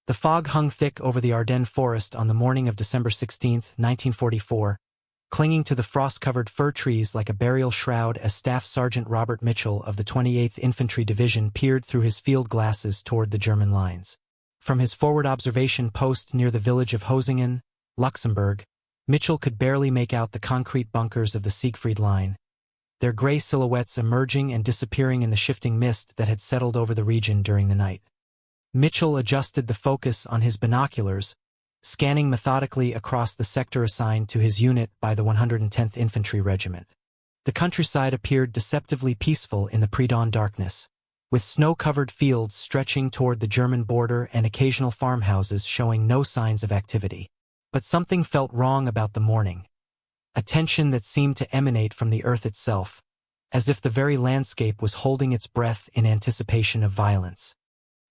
The fog hung thick over the Ardennes Forest on the morning of December 16, 1944, clinging to the frost-covered fir trees like a burial shroud as Staff Sergeant Robert Mitchell of the 28th Infantry Division peered through his field glasses toward the German lines. From his forward observation post near the village of Hosingen, Luxembourg, Mitchell could barely make out the concrete bunkers of the Siegfried Line, their gray silhouettes emerging and disappearing in the shifting mist that had settled over the region during the night. Mitchell adjusted the focus on his binoculars, scanning methodically across the sector assigned to his unit by the 110th Infantry Regiment. The countryside appeared deceptively peaceful in the pre-dawn darkness, with snow-covered fields stretching toward the German border and occasional farmhouses showing no signs of activity. But something felt wrong about the morning, a tension that seemed to emanate from the earth itself, as if the very landscape was holding its breath in anticipation of violence.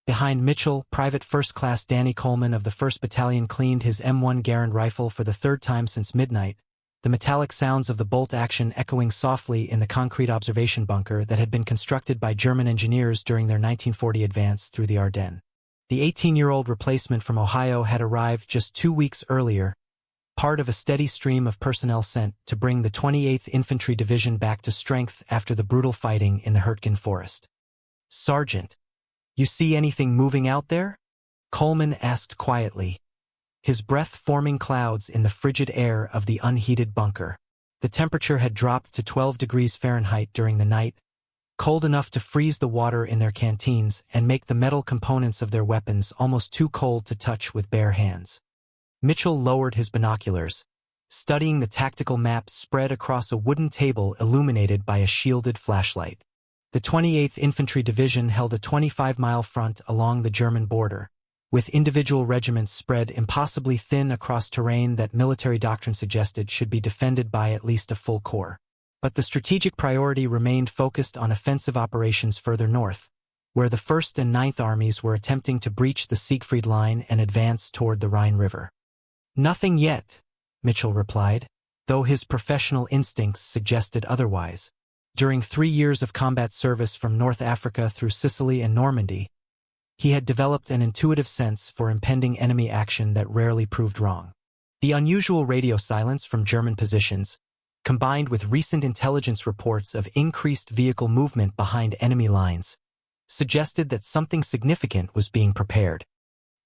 Behind Mitchell, Private First Class Danny Coleman of the 1st Battalion cleaned his M1 Garand rifle for the third time since midnight, the metallic sounds of the bolt action echoing softly in the concrete observation bunker that had been constructed by German engineers during their 1940 advance through the Ardennes. The 18-year-old replacement from Ohio had arrived just 2 weeks earlier, part of a steady stream of personnel sent to bring the 28th Infantry Division back to strength after the brutal fighting in the Ardennes Forest. "Sergeant, you see anything moving out there?" Coleman asked quietly, his breath forming clouds in the frigid air of the unheated bunker. The temperature had dropped to 12 degrees Fahrenheit during the night, cold enough to freeze the water in their canteens and make the metal components of their weapons almost too cold to touch with bare hands. Mitchell lowered his binoculars, studying the tactical maps spread across a wooden table illuminated by a shielded flashlight. The 28th Infantry Division held a 25-mile front along the German border, with individual regiments spread impossibly thin across terrain that military doctrine suggested should be defended by at least a full corps. But the strategic priority remained focused on offensive operations further north, where the 1st and 9th Armies were attempting to breach the Siegfried Line and advance toward the Rhine River. "Nothing yet," Mitchell replied, though his professional instincts suggested otherwise. During 3 years of combat service from North Africa through Sicily and Normandy, he had developed an intuitive sense for impending enemy action that rarely proved wrong. The unusual radio silence from German positions, combined with recent intelligence reports of increased vehicle movement behind enemy lines, suggested that something significant was being prepared.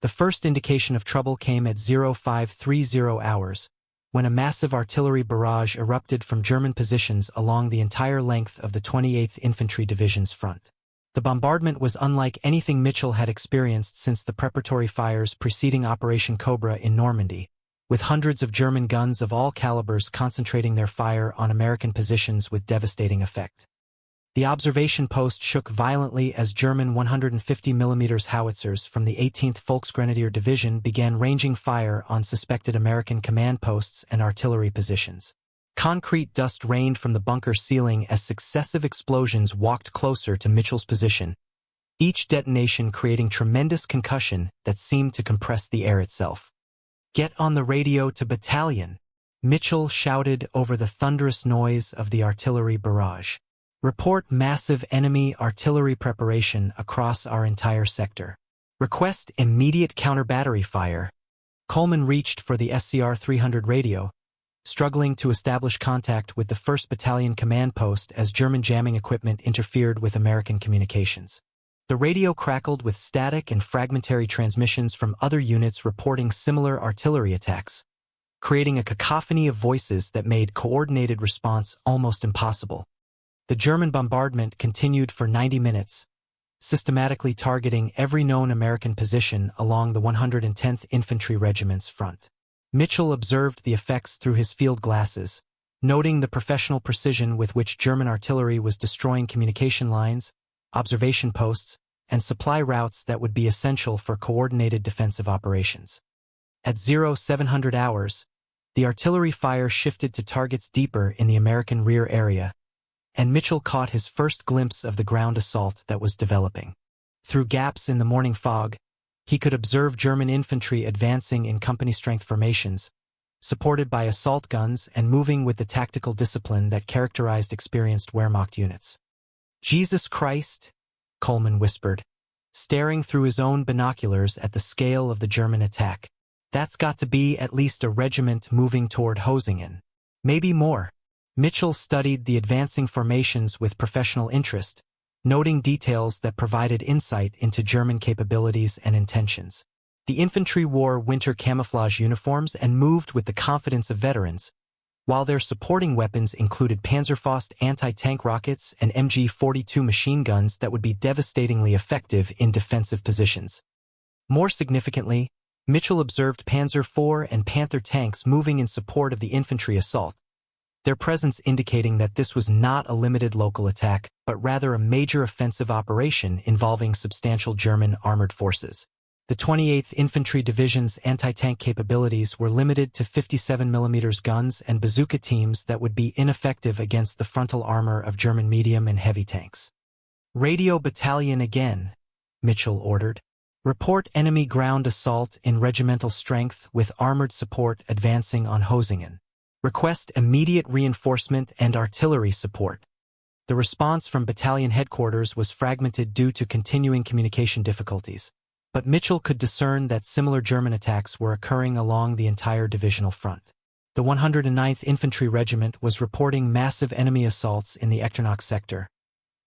The first indication of trouble came at 0530 hours, when a massive artillery barrage erupted from German positions along the entire length of the 28th Infantry Division's front. The bombardment was unlike anything Mitchell had experienced since the preparatory fires preceding Operation Cobra in Normandy, with hundreds of German guns of all calibers concentrating their fire on American positions with devastating effect. The observation post shook violently as German 150mm howitzers from the 18th Volksgrenadier Division began ranging fire on suspected American command posts and artillery positions. Concrete dust rained from the bunker ceiling as successive explosions walked closer to Mitchell's position, each detonation creating tremendous concussion that seemed to compress the air itself. "Get on the radio to battalion," Mitchell shouted over the thunderous noise of the artillery barrage. "Report massive enemy artillery preparation across our entire sector. Request immediate counter-battery fire." Coleman reached for the SCR 300 radio, struggling to establish contact with the 1st Battalion command post as German jamming equipment interfered with American communications. The radio crackled with static and fragmentary transmissions from other units reporting similar artillery attacks, creating a cacophony of voices that made coordinated response almost impossible. The German bombardment continued for 90 minutes, systematically targeting every known American position along the 110th Infantry Regiment's front. Mitchell observed the effects through his field glasses, noting the professional precision with which German artillery was destroying communication lines, observation posts, and supply routes that would be essential for coordinated defensive operations. At 0700 hours, the artillery fire shifted to targets deeper in the American rear area, and Mitchell caught his first glimpse of the ground assault that was developing. Through gaps in the morning fog, he could observe German infantry advancing in company-strength formations, supported by assault guns and moving with the tactical discipline that characterized experienced Wehrmacht units. "Jesus Christ," Coleman whispered, staring through his own binoculars at the scale of the German attack. That's got to be at least a regiment moving toward Hosingen. Maybe more. Mitchell studied the advancing formations with professional interest, noting details that provided insight into German capabilities and intentions. The infantry wore winter camouflage uniforms and moved with the confidence of veterans, while their supporting weapons included Panzerfaust anti-tank rockets and MG-42 machine guns that would be devastatingly effective in defensive positions. More significantly, Mitchell observed Panzer IV and Panther tanks moving in support of the infantry assault, their presence indicating that this was not a limited local attack, but rather a major offensive operation involving substantial German armored forces. The 28th Infantry Division's anti-tank capabilities were limited to 57mm guns and bazooka teams that would be ineffective against the frontal armor of German medium and heavy tanks. "Radio battalion again," Mitchell ordered. "Report enemy ground assault in regimental strength with armored support advancing on Hosingen. Request immediate reinforcement and artillery support." The response from battalion headquarters was fragmented due to continuing communication difficulties, but Mitchell could discern that similar German attacks were occurring along the entire divisional front. The 109th Infantry Regiment was reporting massive enemy assaults in the Echternach sector,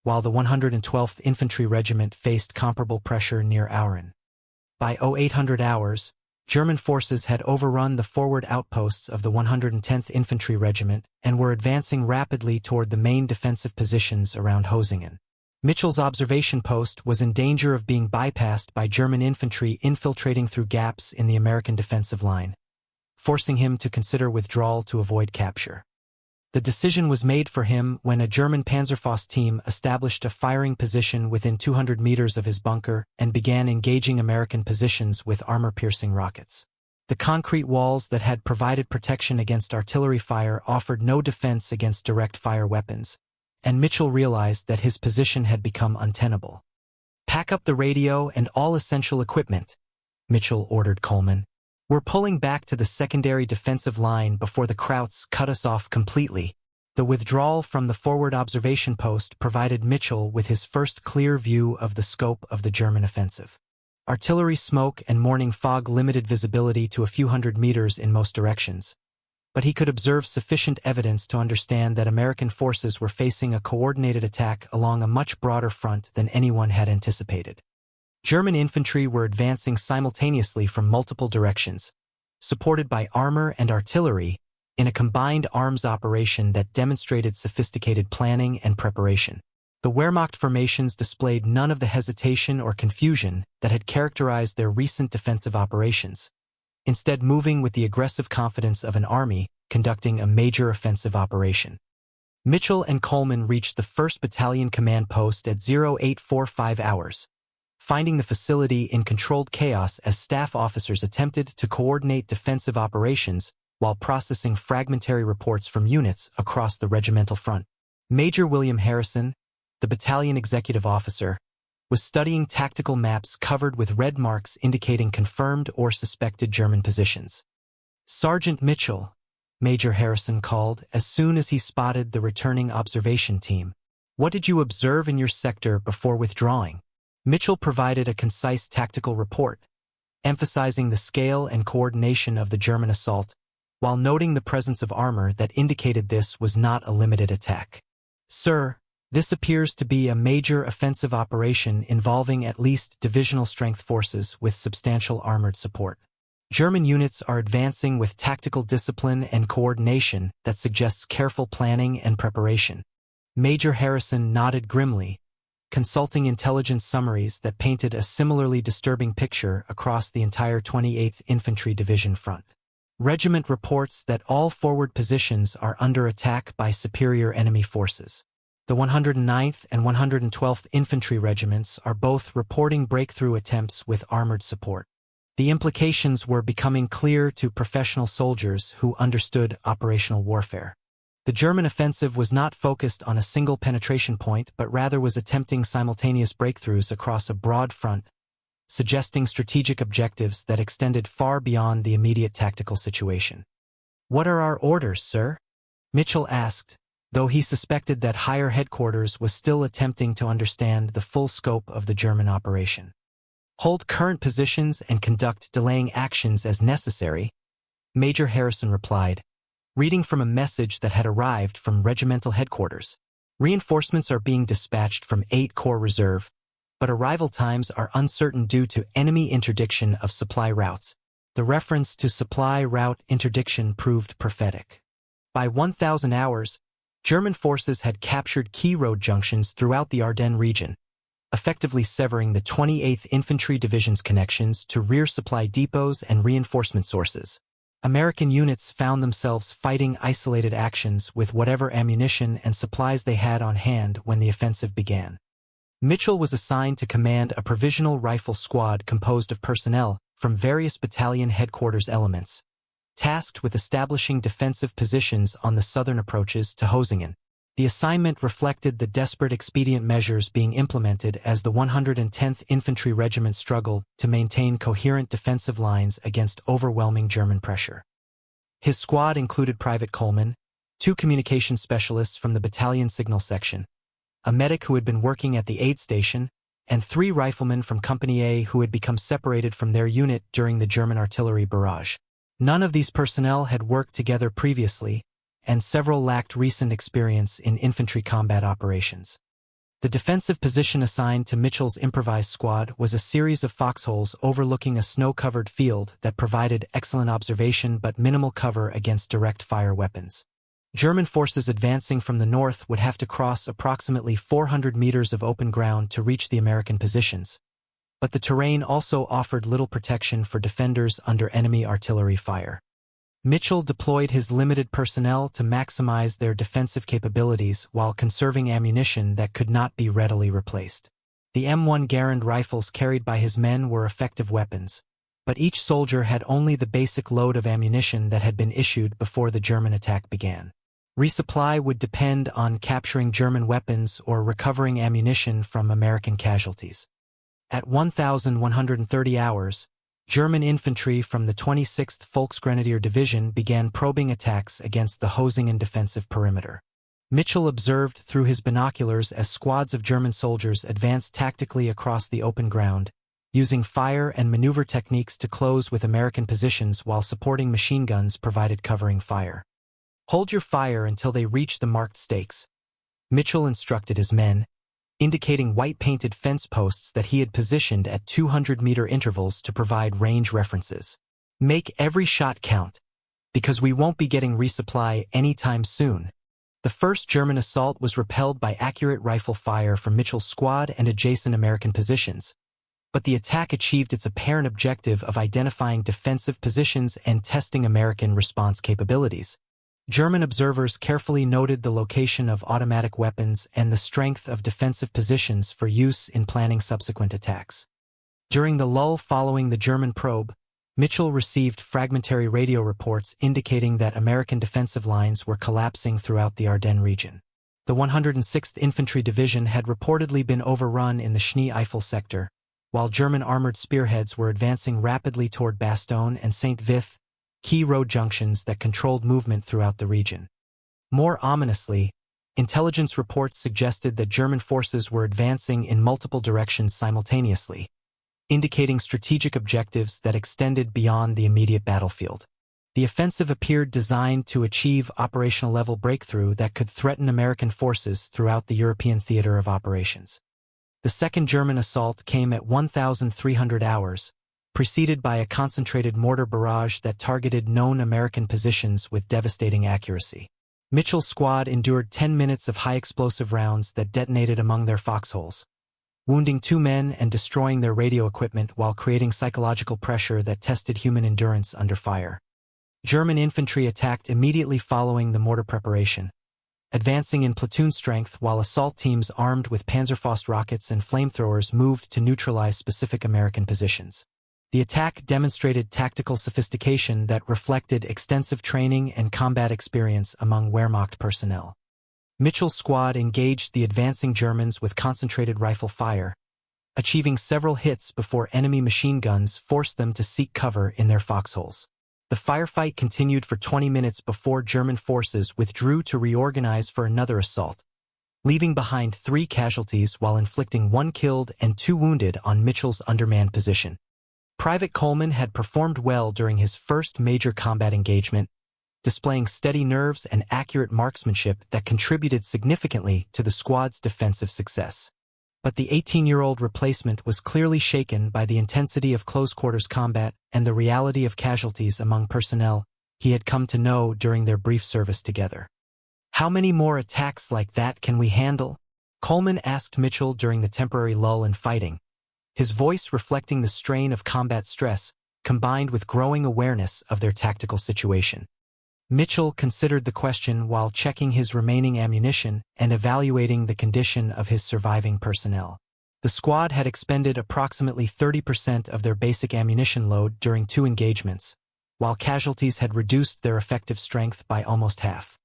while the 112th Infantry Regiment faced comparable pressure near Auren. By 0800 hours, German forces had overrun the forward outposts of the 110th Infantry Regiment and were advancing rapidly toward the main defensive positions around Hosingen. Mitchell's observation post was in danger of being bypassed by German infantry infiltrating through gaps in the American defensive line, forcing him to consider withdrawal to avoid capture. The decision was made for him when a German Panzerfaust team established a firing position within 200 meters of his bunker and began engaging American positions with armor-piercing rockets. The concrete walls that had provided protection against artillery fire offered no defense against direct fire weapons, and Mitchell realized that his position had become untenable. "Pack up the radio and all essential equipment," Mitchell ordered Coleman. "We're pulling back to the secondary defensive line before the Krauts cut us off completely." The withdrawal from the forward observation post provided Mitchell with his first clear view of the scope of the German offensive. Artillery smoke and morning fog limited visibility to a few hundred meters in most directions, but he could observe sufficient evidence to understand that American forces were facing a coordinated attack along a much broader front than anyone had anticipated. German infantry were advancing simultaneously from multiple directions, supported by armor and artillery, in a combined arms operation that demonstrated sophisticated planning and preparation. The Wehrmacht formations displayed none of the hesitation or confusion that had characterized their recent defensive operations, instead moving with the aggressive confidence of an army conducting a major offensive operation. Mitchell and Coleman reached the 1st Battalion command post at 0845 hours, finding the facility in controlled chaos as staff officers attempted to coordinate defensive operations while processing fragmentary reports from units across the regimental front. Major William Harrison, the battalion executive officer, was studying tactical maps covered with red marks indicating confirmed or suspected German positions. "Sergeant Mitchell," Major Harrison called as soon as he spotted the returning observation team. "What did you observe in your sector before withdrawing?" Mitchell provided a concise tactical report, emphasizing the scale and coordination of the German assault, while noting the presence of armor that indicated this was not a limited attack. "Sir, this appears to be a major offensive operation involving at least divisional strength forces with substantial armored support. German units are advancing with tactical discipline and coordination that suggests careful planning and preparation." Major Harrison nodded grimly, consulting intelligence summaries that painted a similarly disturbing picture across the entire 28th Infantry Division front. Regiment reports that all forward positions are under attack by superior enemy forces. The 109th and 112th Infantry Regiments are both reporting breakthrough attempts with armored support. The implications were becoming clear to professional soldiers who understood operational warfare. The German offensive was not focused on a single penetration point, but rather was attempting simultaneous breakthroughs across a broad front, suggesting strategic objectives that extended far beyond the immediate tactical situation. "What are our orders, sir?" Mitchell asked, though he suspected that higher headquarters was still attempting to understand the full scope of the German operation. Hold current positions and conduct delaying actions as necessary, Major Harrison replied, reading from a message that had arrived from regimental headquarters. Reinforcements are being dispatched from 8 Corps Reserve, but arrival times are uncertain due to enemy interdiction of supply routes. The reference to supply route interdiction proved prophetic. By 1,000 hours, German forces had captured key road junctions throughout the Ardennes region, effectively severing the 28th Infantry Division's connections to rear supply depots and reinforcement sources. American units found themselves fighting isolated actions with whatever ammunition and supplies they had on hand when the offensive began. Mitchell was assigned to command a provisional rifle squad composed of personnel from various battalion headquarters elements, tasked with establishing defensive positions on the southern approaches to Hosingen. The assignment reflected the desperate expedient measures being implemented as the 110th Infantry Regiment struggled to maintain coherent defensive lines against overwhelming German pressure. His squad included Private Coleman, 2 communication specialists from the battalion signal section, a medic who had been working at the aid station, and 3 riflemen from Company A who had become separated from their unit during the German artillery barrage. None of these personnel had worked together previously, and several lacked recent experience in infantry combat operations. The defensive position assigned to Mitchell's improvised squad was a series of foxholes overlooking a snow-covered field that provided excellent observation but minimal cover against direct fire weapons. German forces advancing from the north would have to cross approximately 400 meters of open ground to reach the American positions, but the terrain also offered little protection for defenders under enemy artillery fire. Mitchell deployed his limited personnel to maximize their defensive capabilities while conserving ammunition that could not be readily replaced. The M1 Garand rifles carried by his men were effective weapons, but each soldier had only the basic load of ammunition that had been issued before the German attack began. Resupply would depend on capturing German weapons or recovering ammunition from American casualties. At 1,130 hours, German infantry from the 26th Volksgrenadier Division began probing attacks against the Hosingen defensive perimeter. Mitchell observed through his binoculars as squads of German soldiers advanced tactically across the open ground, using fire and maneuver techniques to close with American positions while supporting machine guns provided covering fire. "Hold your fire until they reach the marked stakes," Mitchell instructed his men, indicating white-painted fence posts that he had positioned at 200-meter intervals to provide range references. "Make every shot count, because we won't be getting resupply anytime soon." The first German assault was repelled by accurate rifle fire from Mitchell's squad and adjacent American positions, but the attack achieved its apparent objective of identifying defensive positions and testing American response capabilities. German observers carefully noted the location of automatic weapons and the strength of defensive positions for use in planning subsequent attacks. During the lull following the German probe, Mitchell received fragmentary radio reports indicating that American defensive lines were collapsing throughout the Ardennes region. The 106th Infantry Division had reportedly been overrun in the Schnee-Eifel sector, while German armored spearheads were advancing rapidly toward Bastogne and St. Vith, key road junctions that controlled movement throughout the region. More ominously, intelligence reports suggested that German forces were advancing in multiple directions simultaneously, indicating strategic objectives that extended beyond the immediate battlefield. The offensive appeared designed to achieve operational-level breakthrough that could threaten American forces throughout the European theater of operations. The second German assault came at 1,300 hours, preceded by a concentrated mortar barrage that targeted known American positions with devastating accuracy. Mitchell's squad endured 10 minutes of high-explosive rounds that detonated among their foxholes, wounding 2 men and destroying their radio equipment while creating psychological pressure that tested human endurance under fire. German infantry attacked immediately following the mortar preparation, advancing in platoon strength while assault teams armed with Panzerfaust rockets and flamethrowers moved to neutralize specific American positions. The attack demonstrated tactical sophistication that reflected extensive training and combat experience among Wehrmacht personnel. Mitchell's squad engaged the advancing Germans with concentrated rifle fire, achieving several hits before enemy machine guns forced them to seek cover in their foxholes. The firefight continued for 20 minutes before German forces withdrew to reorganize for another assault, leaving behind 3 casualties while inflicting 1 killed and 2 wounded on Mitchell's undermanned position. Private Coleman had performed well during his first major combat engagement, displaying steady nerves and accurate marksmanship that contributed significantly to the squad's defensive success. But the 18-year-old replacement was clearly shaken by the intensity of close-quarters combat and the reality of casualties among personnel he had come to know during their brief service together. "How many more attacks like that can we handle?" Coleman asked Mitchell during the temporary lull in fighting, his voice reflecting the strain of combat stress combined with growing awareness of their tactical situation. Mitchell considered the question while checking his remaining ammunition and evaluating the condition of his surviving personnel. The squad had expended approximately 30% of their basic ammunition load during 2 engagements, while casualties had reduced their effective strength by almost half.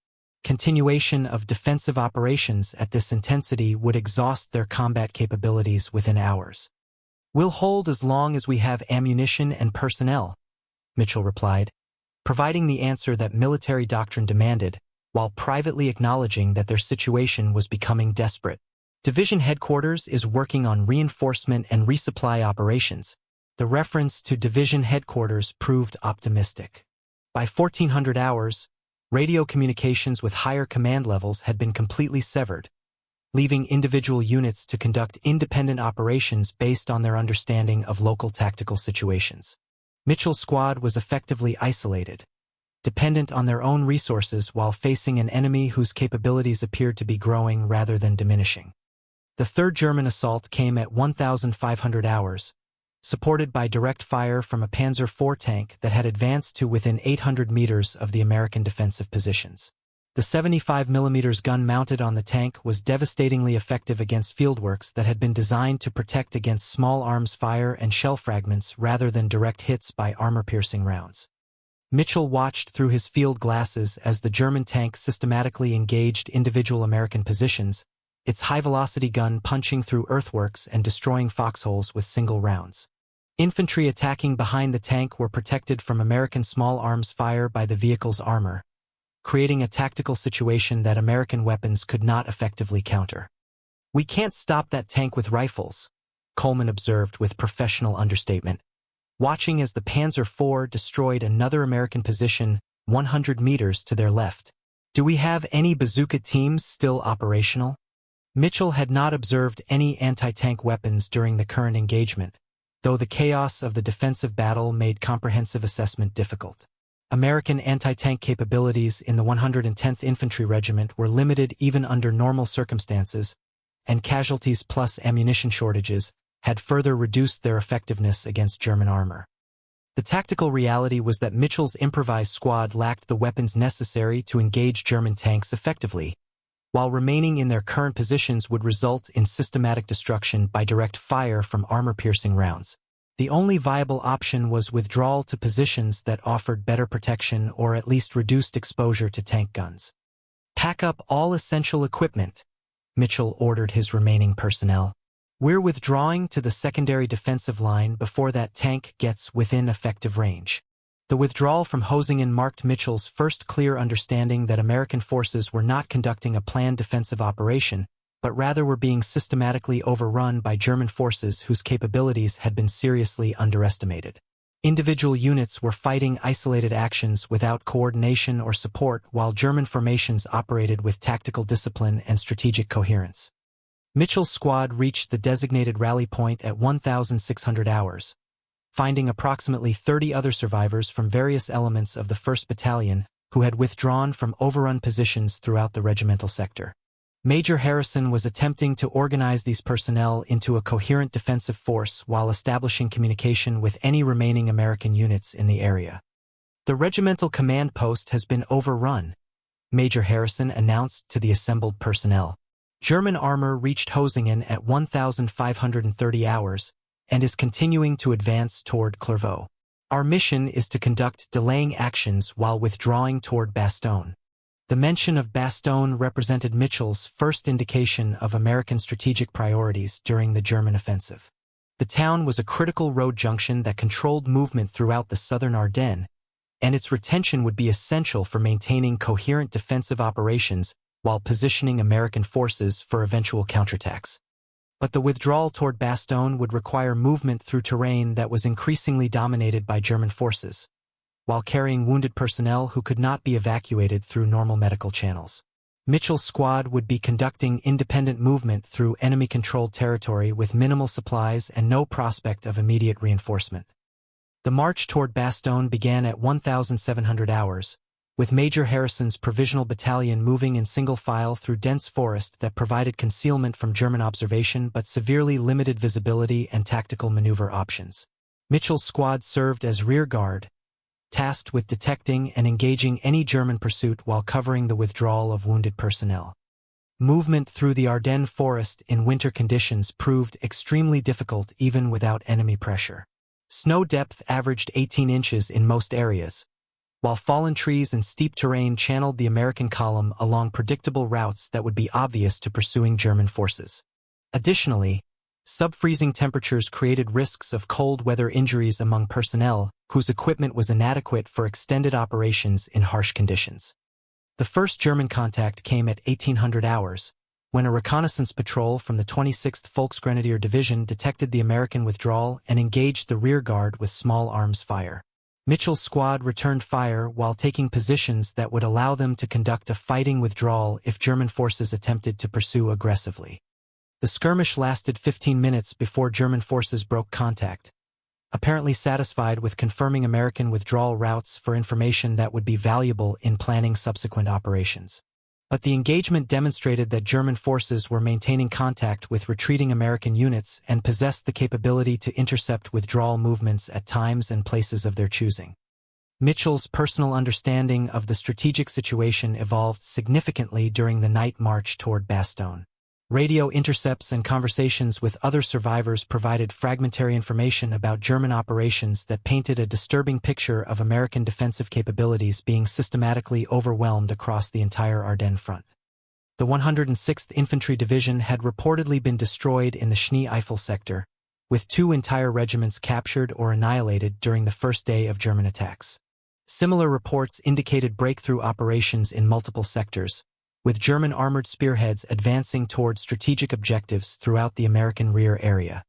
Continuation of defensive operations at this intensity would exhaust their combat capabilities within hours. "We'll hold as long as we have ammunition and personnel," Mitchell replied, providing the answer that military doctrine demanded, while privately acknowledging that their situation was becoming desperate. Division headquarters is working on reinforcement and resupply operations. The reference to division headquarters proved optimistic. By 1400 hours, radio communications with higher command levels had been completely severed, leaving individual units to conduct independent operations based on their understanding of local tactical situations. Mitchell's squad was effectively isolated, dependent on their own resources while facing an enemy whose capabilities appeared to be growing rather than diminishing. The third German assault came at 1,500 hours, supported by direct fire from a Panzer IV tank that had advanced to within 800 meters of the American defensive positions. The 75mm gun mounted on the tank was devastatingly effective against fieldworks that had been designed to protect against small arms fire and shell fragments rather than direct hits by armor-piercing rounds. Mitchell watched through his field glasses as the German tank systematically engaged individual American positions, its high-velocity gun punching through earthworks and destroying foxholes with single rounds. Infantry attacking behind the tank were protected from American small arms fire by the vehicle's armor, creating a tactical situation that American weapons could not effectively counter. "We can't stop that tank with rifles," Coleman observed with professional understatement, watching as the Panzer IV destroyed another American position 100 meters to their left. "Do we have any bazooka teams still operational?" Mitchell had not observed any anti-tank weapons during the current engagement, though the chaos of the defensive battle made comprehensive assessment difficult. American anti-tank capabilities in the 110th Infantry Regiment were limited even under normal circumstances, and casualties plus ammunition shortages had further reduced their effectiveness against German armor. The tactical reality was that Mitchell's improvised squad lacked the weapons necessary to engage German tanks effectively, while remaining in their current positions would result in systematic destruction by direct fire from armor-piercing rounds. The only viable option was withdrawal to positions that offered better protection or at least reduced exposure to tank guns. "Pack up all essential equipment," Mitchell ordered his remaining personnel. "We're withdrawing to the secondary defensive line before that tank gets within effective range." The withdrawal from Hosingen marked Mitchell's first clear understanding that American forces were not conducting a planned defensive operation, but rather were being systematically overrun by German forces whose capabilities had been seriously underestimated. Individual units were fighting isolated actions without coordination or support, while German formations operated with tactical discipline and strategic coherence. Mitchell's squad reached the designated rally point at 1,600 hours, finding approximately 30 other survivors from various elements of the 1st Battalion who had withdrawn from overrun positions throughout the regimental sector. Major Harrison was attempting to organize these personnel into a coherent defensive force while establishing communication with any remaining American units in the area. "The regimental command post has been overrun," Major Harrison announced to the assembled personnel. "German armor reached Hosingen at 1,530 hours and is continuing to advance toward Clairvaux. Our mission is to conduct delaying actions while withdrawing toward Bastogne." The mention of Bastogne represented Mitchell's first indication of American strategic priorities during the German offensive. The town was a critical road junction that controlled movement throughout the southern Ardennes, and its retention would be essential for maintaining coherent defensive operations while positioning American forces for eventual counterattacks. But the withdrawal toward Bastogne would require movement through terrain that was increasingly dominated by German forces, while carrying wounded personnel who could not be evacuated through normal medical channels. Mitchell's squad would be conducting independent movement through enemy-controlled territory with minimal supplies and no prospect of immediate reinforcement. The march toward Bastogne began at 1,700 hours, with Major Harrison's provisional battalion moving in single file through dense forest that provided concealment from German observation but severely limited visibility and tactical maneuver options. Mitchell's squad served as rear guard, tasked with detecting and engaging any German pursuit while covering the withdrawal of wounded personnel. Movement through the Ardennes Forest in winter conditions proved extremely difficult even without enemy pressure. Snow depth averaged 18 inches in most areas, while fallen trees and steep terrain channeled the American column along predictable routes that would be obvious to pursuing German forces. Additionally, sub-freezing temperatures created risks of cold weather injuries among personnel whose equipment was inadequate for extended operations in harsh conditions. The first German contact came at 1800 hours, when a reconnaissance patrol from the 26th Volksgrenadier Division detected the American withdrawal and engaged the rear guard with small arms fire. Mitchell's squad returned fire while taking positions that would allow them to conduct a fighting withdrawal if German forces attempted to pursue aggressively. The skirmish lasted 15 minutes before German forces broke contact, apparently satisfied with confirming American withdrawal routes for information that would be valuable in planning subsequent operations. But the engagement demonstrated that German forces were maintaining contact with retreating American units and possessed the capability to intercept withdrawal movements at times and places of their choosing. Mitchell's personal understanding of the strategic situation evolved significantly during the night march toward Bastogne. Radio intercepts and conversations with other survivors provided fragmentary information about German operations that painted a disturbing picture of American defensive capabilities being systematically overwhelmed across the entire Ardennes front. The 106th Infantry Division had reportedly been destroyed in the Schnee-Eifel sector, with 2 entire regiments captured or annihilated during the first day of German attacks. Similar reports indicated breakthrough operations in multiple sectors, with German armored spearheads advancing toward strategic objectives throughout the American rear area.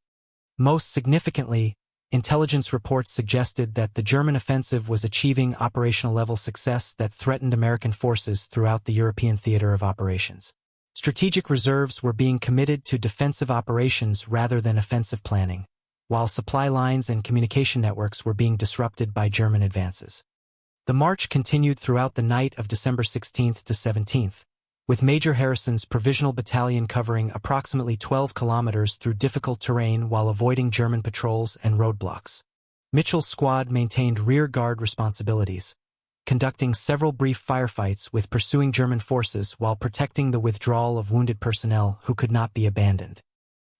Most significantly, intelligence reports suggested that the German offensive was achieving operational-level success that threatened American forces throughout the European theater of operations. Strategic reserves were being committed to defensive operations rather than offensive planning, while supply lines and communication networks were being disrupted by German advances. The march continued throughout the night of December 16th to 17th, with Major Harrison's provisional battalion covering approximately 12 kilometers through difficult terrain while avoiding German patrols and roadblocks. Mitchell's squad maintained rear guard responsibilities, conducting several brief firefights with pursuing German forces while protecting the withdrawal of wounded personnel who could not be abandoned.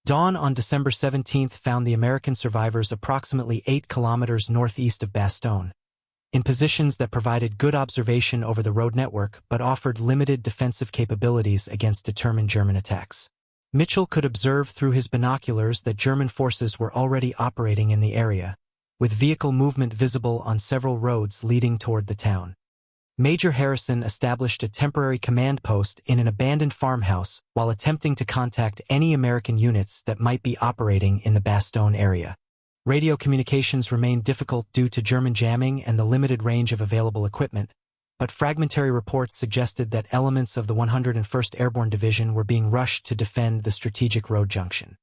Dawn on December 17th found the American survivors approximately 8 kilometers northeast of Bastogne, in positions that provided good observation over the road network but offered limited defensive capabilities against determined German attacks. Mitchell could observe through his binoculars that German forces were already operating in the area, with vehicle movement visible on several roads leading toward the town. Major Harrison established a temporary command post in an abandoned farmhouse while attempting to contact any American units that might be operating in the Bastogne area. Radio communications remained difficult due to German jamming and the limited range of available equipment, but fragmentary reports suggested that elements of the 101st Airborne Division were being rushed to defend the strategic road junction.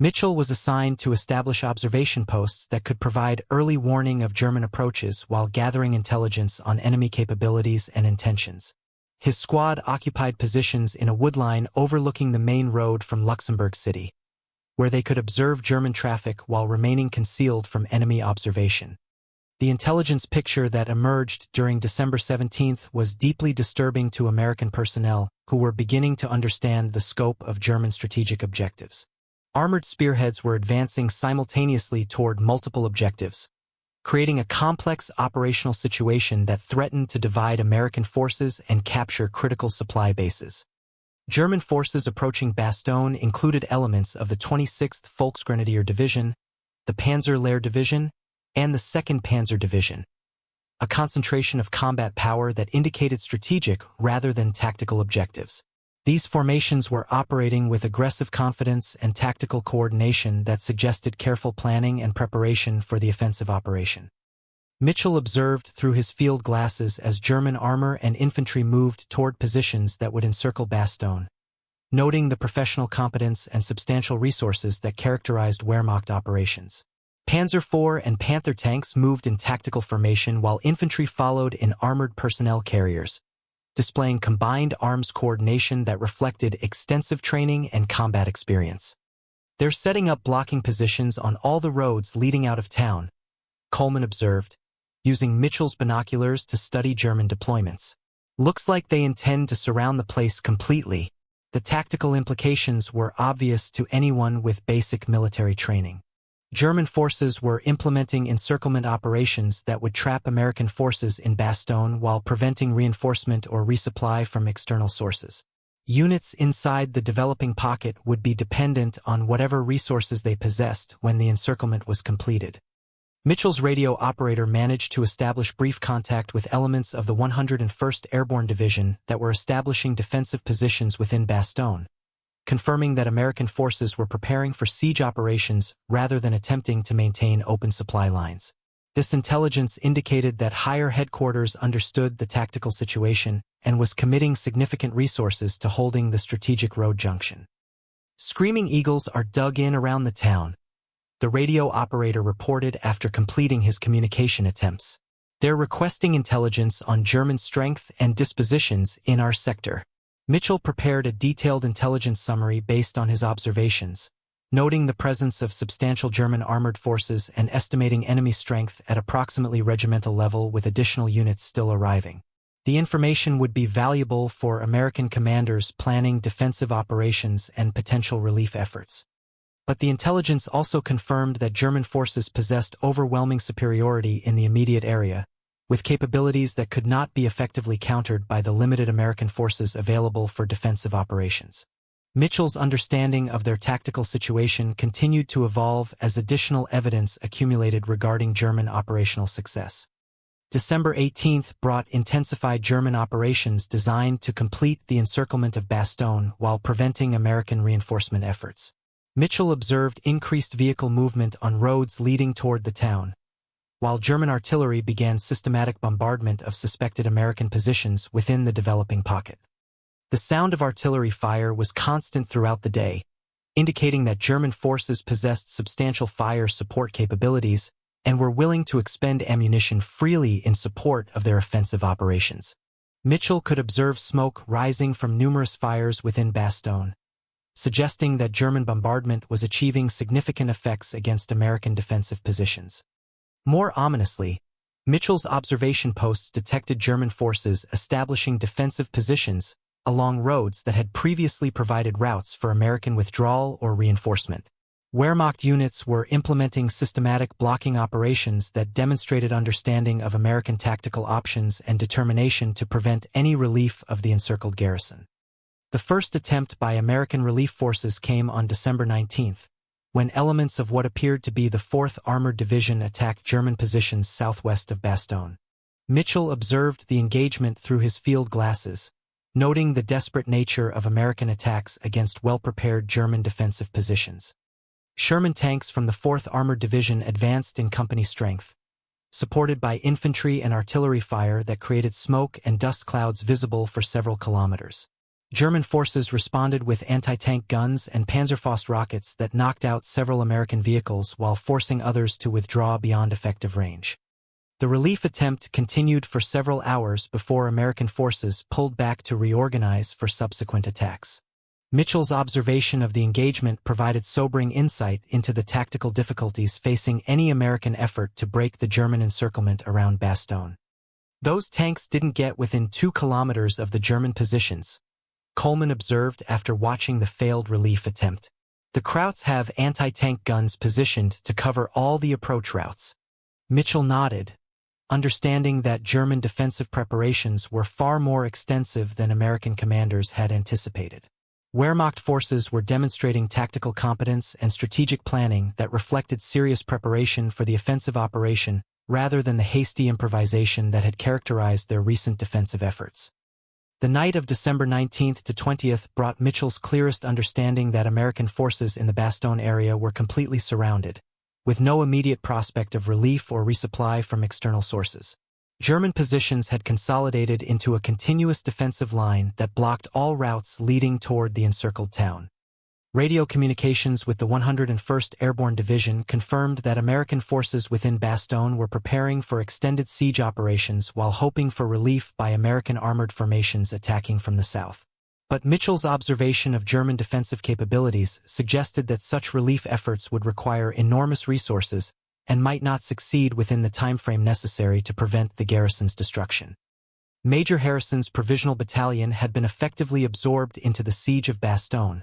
Mitchell was assigned to establish observation posts that could provide early warning of German approaches while gathering intelligence on enemy capabilities and intentions. His squad occupied positions in a woodline overlooking the main road from Luxembourg City, where they could observe German traffic while remaining concealed from enemy observation. The intelligence picture that emerged during December 17th was deeply disturbing to American personnel who were beginning to understand the scope of German strategic objectives. Armored spearheads were advancing simultaneously toward multiple objectives, creating a complex operational situation that threatened to divide American forces and capture critical supply bases. German forces approaching Bastogne included elements of the 26th Volksgrenadier Division, the Panzer Lehr Division, and the 2nd Panzer Division. a concentration of combat power that indicated strategic rather than tactical objectives. These formations were operating with aggressive confidence and tactical coordination that suggested careful planning and preparation for the offensive operation. Mitchell observed through his field glasses as German armor and infantry moved toward positions that would encircle Bastogne, noting the professional competence and substantial resources that characterized Wehrmacht operations. Panzer IV and Panther tanks moved in tactical formation while infantry followed in armored personnel carriers, displaying combined arms coordination that reflected extensive training and combat experience. They're setting up blocking positions on all the roads leading out of town, Coleman observed, using Mitchell's binoculars to study German deployments. Looks like they intend to surround the place completely. The tactical implications were obvious to anyone with basic military training. German forces were implementing encirclement operations that would trap American forces in Bastogne while preventing reinforcement or resupply from external sources. Units inside the developing pocket would be dependent on whatever resources they possessed when the encirclement was completed. Mitchell's radio operator managed to establish brief contact with elements of the 101st Airborne Division that were establishing defensive positions within Bastogne, confirming that American forces were preparing for siege operations rather than attempting to maintain open supply lines. This intelligence indicated that higher headquarters understood the tactical situation and was committing significant resources to holding the strategic road junction. Screaming eagles are dug in around the town, the radio operator reported after completing his communication attempts. They're requesting intelligence on German strength and dispositions in our sector. Mitchell prepared a detailed intelligence summary based on his observations, noting the presence of substantial German armored forces and estimating enemy strength at approximately regimental level with additional units still arriving. The information would be valuable for American commanders planning defensive operations and potential relief efforts. But the intelligence also confirmed that German forces possessed overwhelming superiority in the immediate area, with capabilities that could not be effectively countered by the limited American forces available for defensive operations. Mitchell's understanding of their tactical situation continued to evolve as additional evidence accumulated regarding German operational success. December 18th brought intensified German operations designed to complete the encirclement of Bastogne while preventing American reinforcement efforts. Mitchell observed increased vehicle movement on roads leading toward the town, while German artillery began systematic bombardment of suspected American positions within the developing pocket. The sound of artillery fire was constant throughout the day, indicating that German forces possessed substantial fire support capabilities and were willing to expend ammunition freely in support of their offensive operations. Mitchell could observe smoke rising from numerous fires within Bastogne, suggesting that German bombardment was achieving significant effects against American defensive positions. More ominously, Mitchell's observation posts detected German forces establishing defensive positions along roads that had previously provided routes for American withdrawal or reinforcement. Wehrmacht units were implementing systematic blocking operations that demonstrated understanding of American tactical options and determination to prevent any relief of the encircled garrison. The first attempt by American relief forces came on December 19th, when elements of what appeared to be the 4th Armored Division attacked German positions southwest of Bastogne. Mitchell observed the engagement through his field glasses, noting the desperate nature of American attacks against well-prepared German defensive positions. Sherman tanks from the 4th Armored Division advanced in company strength, supported by infantry and artillery fire that created smoke and dust clouds visible for several kilometers. German forces responded with anti-tank guns and Panzerfaust rockets that knocked out several American vehicles while forcing others to withdraw beyond effective range. The relief attempt continued for several hours before American forces pulled back to reorganize for subsequent attacks. Mitchell's observation of the engagement provided sobering insight into the tactical difficulties facing any American effort to break the German encirclement around Bastogne. Those tanks didn't get within 2 kilometers of the German positions, Coleman observed after watching the failed relief attempt. The Krauts have anti-tank guns positioned to cover all the approach routes. Mitchell nodded, understanding that German defensive preparations were far more extensive than American commanders had anticipated. Wehrmacht forces were demonstrating tactical competence and strategic planning that reflected serious preparation for the offensive operation rather than the hasty improvisation that had characterized their recent defensive efforts. The night of December 19th to 20th brought Mitchell's clearest understanding that American forces in the Bastogne area were completely surrounded, with no immediate prospect of relief or resupply from external sources. German positions had consolidated into a continuous defensive line that blocked all routes leading toward the encircled town. Radio communications with the 101st Airborne Division confirmed that American forces within Bastogne were preparing for extended siege operations while hoping for relief by American armored formations attacking from the south. But Mitchell's observation of German defensive capabilities suggested that such relief efforts would require enormous resources and might not succeed within the timeframe necessary to prevent the garrison's destruction. Major Harrison's Provisional Battalion had been effectively absorbed into the siege of Bastogne,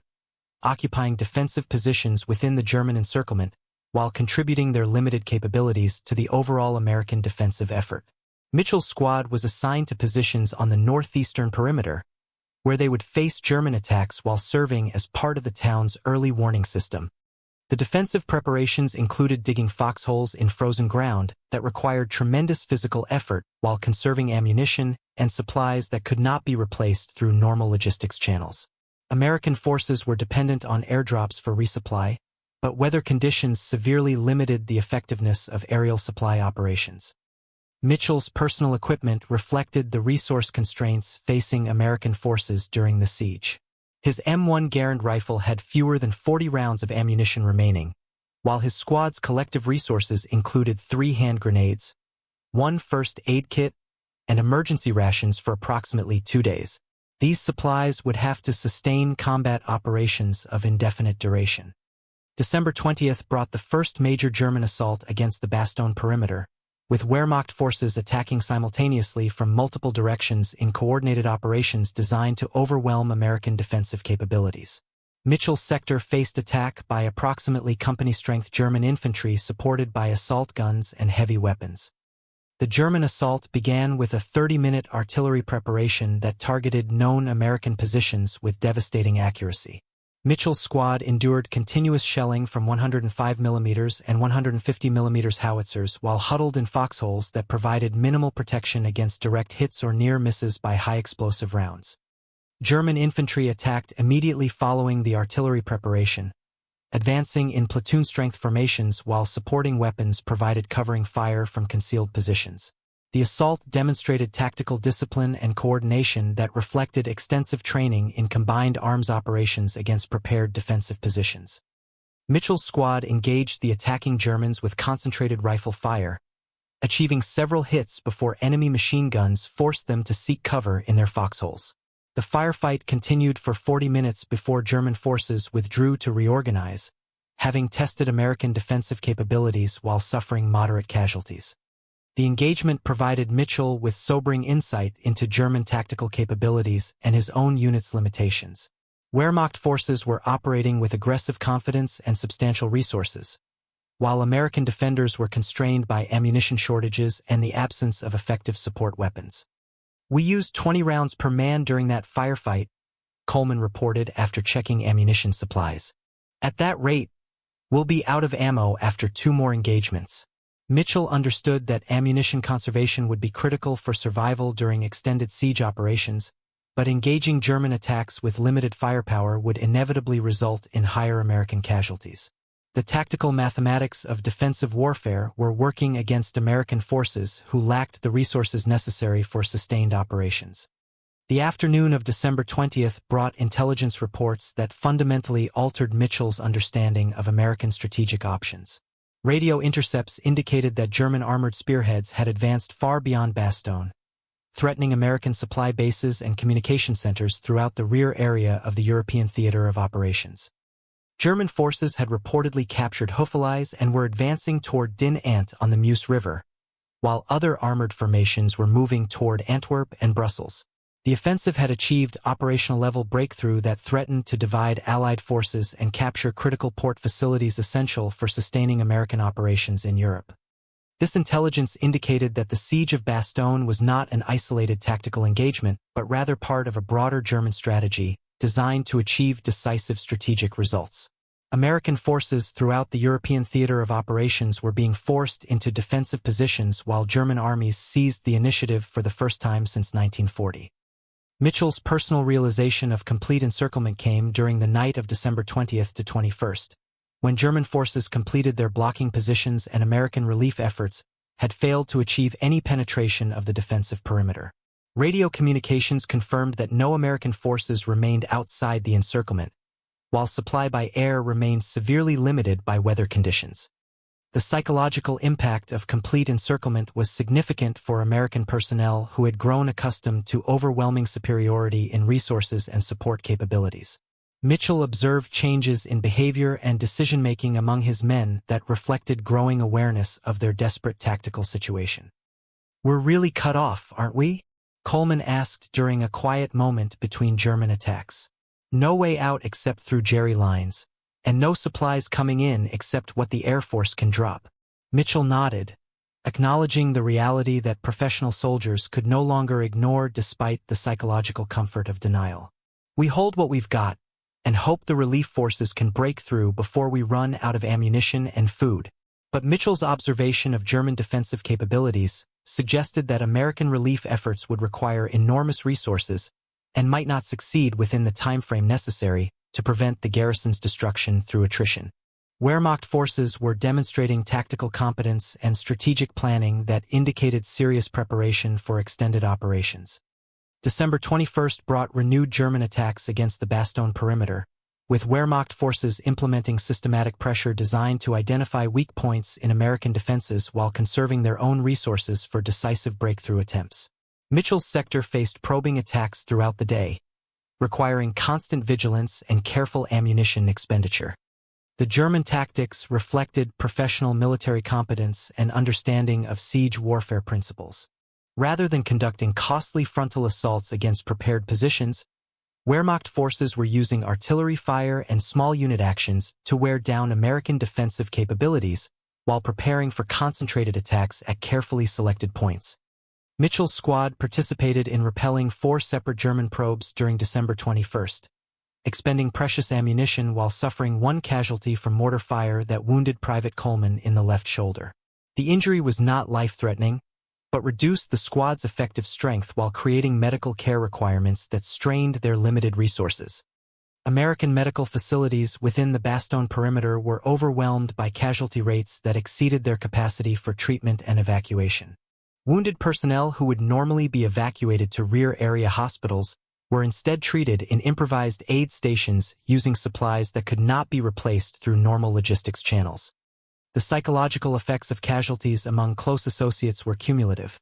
occupying defensive positions within the German encirclement while contributing their limited capabilities to the overall American defensive effort. Mitchell's squad was assigned to positions on the northeastern perimeter, where they would face German attacks while serving as part of the town's early warning system. The defensive preparations included digging foxholes in frozen ground that required tremendous physical effort while conserving ammunition and supplies that could not be replaced through normal logistics channels. American forces were dependent on airdrops for resupply, but weather conditions severely limited the effectiveness of aerial supply operations. Mitchell's personal equipment reflected the resource constraints facing American forces during the siege. His M1 Garand rifle had fewer than 40 rounds of ammunition remaining, while his squad's collective resources included 3 hand grenades, 1 first aid kit, and emergency rations for approximately 2 days. These supplies would have to sustain combat operations of indefinite duration. December 20th brought the first major German assault against the Bastogne perimeter, with Wehrmacht forces attacking simultaneously from multiple directions in coordinated operations designed to overwhelm American defensive capabilities. Mitchell's sector faced attack by approximately company-strength German infantry supported by assault guns and heavy weapons. The German assault began with a 30-minute artillery preparation that targeted known American positions with devastating accuracy. Mitchell's squad endured continuous shelling from 105mm and 150mm howitzers while huddled in foxholes that provided minimal protection against direct hits or near misses by high-explosive rounds. German infantry attacked immediately following the artillery preparation, advancing in platoon-strength formations while supporting weapons provided covering fire from concealed positions. The assault demonstrated tactical discipline and coordination that reflected extensive training in combined arms operations against prepared defensive positions. Mitchell's squad engaged the attacking Germans with concentrated rifle fire, achieving several hits before enemy machine guns forced them to seek cover in their foxholes. The firefight continued for 40 minutes before German forces withdrew to reorganize, having tested American defensive capabilities while suffering moderate casualties. The engagement provided Mitchell with sobering insight into German tactical capabilities and his own unit's limitations. Wehrmacht forces were operating with aggressive confidence and substantial resources, while American defenders were constrained by ammunition shortages and the absence of effective support weapons. "We used 20 rounds per man during that firefight," Coleman reported after checking ammunition supplies. "At that rate, we'll be out of ammo after 2 more engagements." Mitchell understood that ammunition conservation would be critical for survival during extended siege operations, but engaging German attacks with limited firepower would inevitably result in higher American casualties. The tactical mathematics of defensive warfare were working against American forces who lacked the resources necessary for sustained operations. The afternoon of December 20th brought intelligence reports that fundamentally altered Mitchell's understanding of American strategic options. Radio intercepts indicated that German armored spearheads had advanced far beyond Bastogne, threatening American supply bases and communication centers throughout the rear area of the European theater of operations. German forces had reportedly captured Houffalize and were advancing toward Din Ant on the Meuse River, while other armored formations were moving toward Antwerp and Brussels. The offensive had achieved operational-level breakthrough that threatened to divide Allied forces and capture critical port facilities essential for sustaining American operations in Europe. This intelligence indicated that the siege of Bastogne was not an isolated tactical engagement, but rather part of a broader German strategy designed to achieve decisive strategic results. American forces throughout the European theater of operations were being forced into defensive positions while German armies seized the initiative for the first time since 1940. Mitchell's personal realization of complete encirclement came during the night of December 20th to 21st, when German forces completed their blocking positions and American relief efforts had failed to achieve any penetration of the defensive perimeter. Radio communications confirmed that no American forces remained outside the encirclement, while supply by air remained severely limited by weather conditions. The psychological impact of complete encirclement was significant for American personnel who had grown accustomed to overwhelming superiority in resources and support capabilities. Mitchell observed changes in behavior and decision-making among his men that reflected growing awareness of their desperate tactical situation. "We're really cut off, aren't we?" Coleman asked during a quiet moment between German attacks. "No way out except through Jerry lines, and no supplies coming in except what the Air Force can drop." Mitchell nodded, acknowledging the reality that professional soldiers could no longer ignore despite the psychological comfort of denial. "We hold what we've got, and hope the relief forces can break through before we run out of ammunition and food." But Mitchell's observation of German defensive capabilities suggested that American relief efforts would require enormous resources and might not succeed within the timeframe necessary to prevent the garrison's destruction through attrition. Wehrmacht forces were demonstrating tactical competence and strategic planning that indicated serious preparation for extended operations. December 21st brought renewed German attacks against the Bastogne perimeter, with Wehrmacht forces implementing systematic pressure designed to identify weak points in American defenses while conserving their own resources for decisive breakthrough attempts. Mitchell's sector faced probing attacks throughout the day, requiring constant vigilance and careful ammunition expenditure. The German tactics reflected professional military competence and understanding of siege warfare principles. Rather than conducting costly frontal assaults against prepared positions, Wehrmacht forces were using artillery fire and small unit actions to wear down American defensive capabilities while preparing for concentrated attacks at carefully selected points. Mitchell's squad participated in repelling 4 separate German probes during December 21st, expending precious ammunition while suffering 1 casualty from mortar fire that wounded Private Coleman in the left shoulder. The injury was not life-threatening, but reduced the squad's effective strength while creating medical care requirements that strained their limited resources. American medical facilities within the Bastogne perimeter were overwhelmed by casualty rates that exceeded their capacity for treatment and evacuation. Wounded personnel who would normally be evacuated to rear area hospitals were instead treated in improvised aid stations using supplies that could not be replaced through normal logistics channels. The psychological effects of casualties among close associates were cumulative,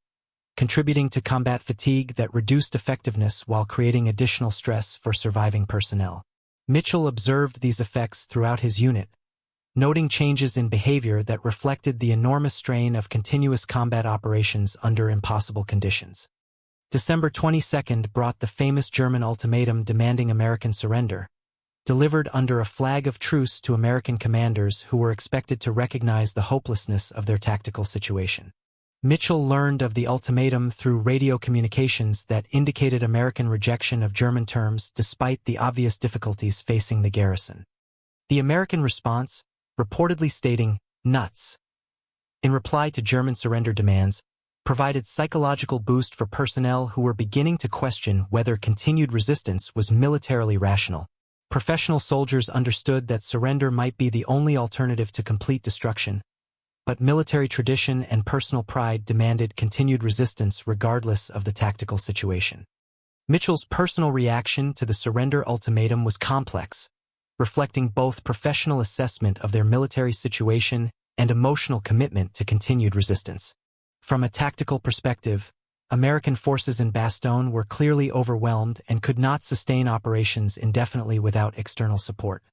contributing to combat fatigue that reduced effectiveness while creating additional stress for surviving personnel. Mitchell observed these effects throughout his unit, noting changes in behavior that reflected the enormous strain of continuous combat operations under impossible conditions. December 22nd brought the famous German ultimatum demanding American surrender, delivered under a flag of truce to American commanders who were expected to recognize the hopelessness of their tactical situation. Mitchell learned of the ultimatum through radio communications that indicated American rejection of German terms despite the obvious difficulties facing the garrison. The American response, reportedly stating, "nuts," in reply to German surrender demands, provided psychological boost for personnel who were beginning to question whether continued resistance was militarily rational. Professional soldiers understood that surrender might be the only alternative to complete destruction, but military tradition and personal pride demanded continued resistance regardless of the tactical situation. Mitchell's personal reaction to the surrender ultimatum was complex, reflecting both professional assessment of their military situation and emotional commitment to continued resistance. From a tactical perspective, American forces in Bastogne were clearly overwhelmed and could not sustain operations indefinitely without external support.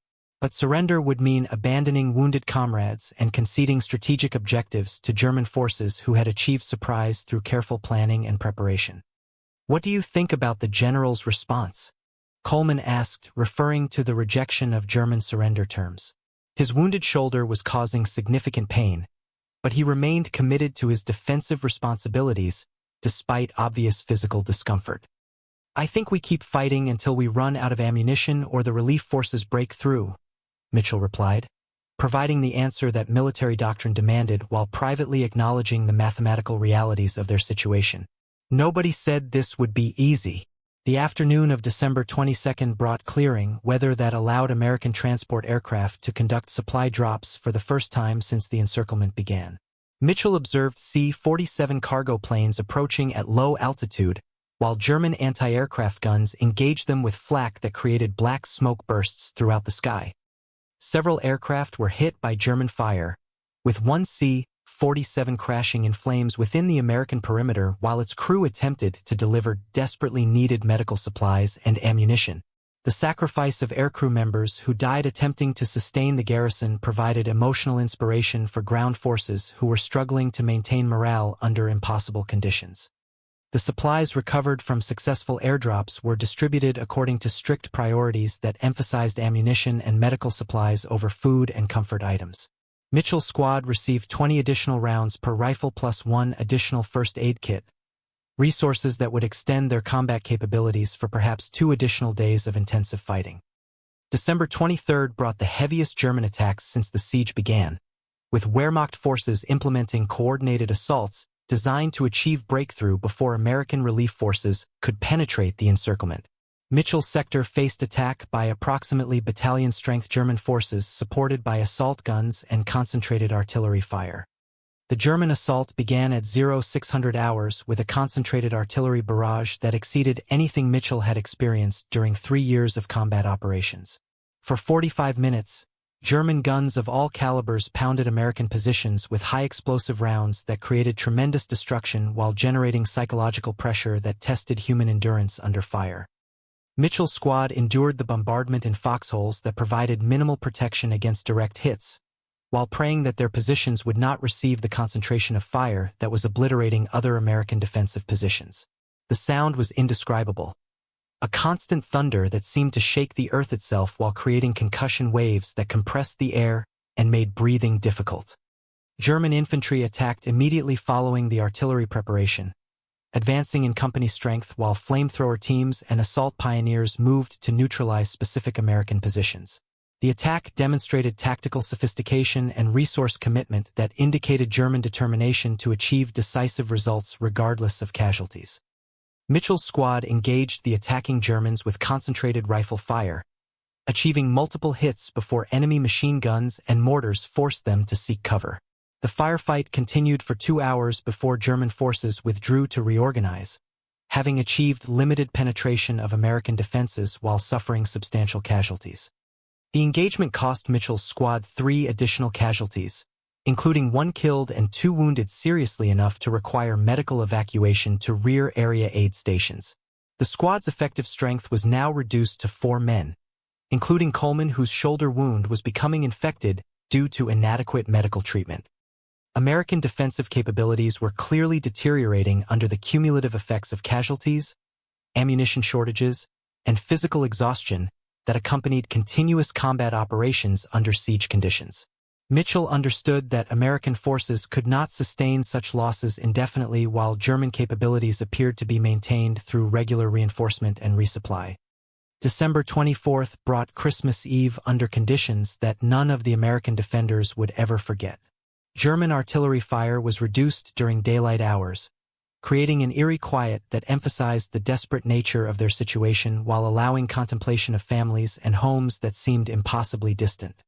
But surrender would mean abandoning wounded comrades and conceding strategic objectives to German forces who had achieved surprise through careful planning and preparation. "What do you think about the general's response?" Coleman asked, referring to the rejection of German surrender terms. His wounded shoulder was causing significant pain, but he remained committed to his defensive responsibilities despite obvious physical discomfort. "I think we keep fighting until we run out of ammunition or the relief forces break through," Mitchell replied, providing the answer that military doctrine demanded while privately acknowledging the mathematical realities of their situation. Nobody said this would be easy. The afternoon of December 22 brought clearing weather that allowed American transport aircraft to conduct supply drops for the first time since the encirclement began. Mitchell observed C-47 cargo planes approaching at low altitude, while German anti-aircraft guns engaged them with flak that created black smoke bursts throughout the sky. Several aircraft were hit by German fire, with one C-47 crashing in flames within the American perimeter while its crew attempted to deliver desperately needed medical supplies and ammunition. The sacrifice of aircrew members who died attempting to sustain the garrison provided emotional inspiration for ground forces who were struggling to maintain morale under impossible conditions. The supplies recovered from successful airdrops were distributed according to strict priorities that emphasized ammunition and medical supplies over food and comfort items. Mitchell's squad received 20 additional rounds per rifle plus 1 additional first aid kit, resources that would extend their combat capabilities for perhaps 2 additional days of intensive fighting. December 23 brought the heaviest German attacks since the siege began, with Wehrmacht forces implementing coordinated assaults designed to achieve breakthrough before American relief forces could penetrate the encirclement. Mitchell's sector faced attack by approximately battalion-strength German forces supported by assault guns and concentrated artillery fire. The German assault began at 0600 hours with a concentrated artillery barrage that exceeded anything Mitchell had experienced during 3 years of combat operations. For 45 minutes, German guns of all calibers pounded American positions with high explosive rounds that created tremendous destruction while generating psychological pressure that tested human endurance under fire. Mitchell's squad endured the bombardment in foxholes that provided minimal protection against direct hits, while praying that their positions would not receive the concentration of fire that was obliterating other American defensive positions. The sound was indescribable. A constant thunder that seemed to shake the earth itself while creating concussion waves that compressed the air and made breathing difficult. German infantry attacked immediately following the artillery preparation, advancing in company strength while flamethrower teams and assault pioneers moved to neutralize specific American positions. The attack demonstrated tactical sophistication and resource commitment that indicated German determination to achieve decisive results regardless of casualties. Mitchell's squad engaged the attacking Germans with concentrated rifle fire, achieving multiple hits before enemy machine guns and mortars forced them to seek cover. The firefight continued for 2 hours before German forces withdrew to reorganize, having achieved limited penetration of American defenses while suffering substantial casualties. The engagement cost Mitchell's squad 3 additional casualties, including 1 killed and 2 wounded seriously enough to require medical evacuation to rear area aid stations. The squad's effective strength was now reduced to 4 men, including Coleman, whose shoulder wound was becoming infected due to inadequate medical treatment. American defensive capabilities were clearly deteriorating under the cumulative effects of casualties, ammunition shortages, and physical exhaustion that accompanied continuous combat operations under siege conditions. Mitchell understood that American forces could not sustain such losses indefinitely while German capabilities appeared to be maintained through regular reinforcement and resupply. December 24 brought Christmas Eve under conditions that none of the American defenders would ever forget. German artillery fire was reduced during daylight hours, creating an eerie quiet that emphasized the desperate nature of their situation while allowing contemplation of families and homes that seemed impossibly distant.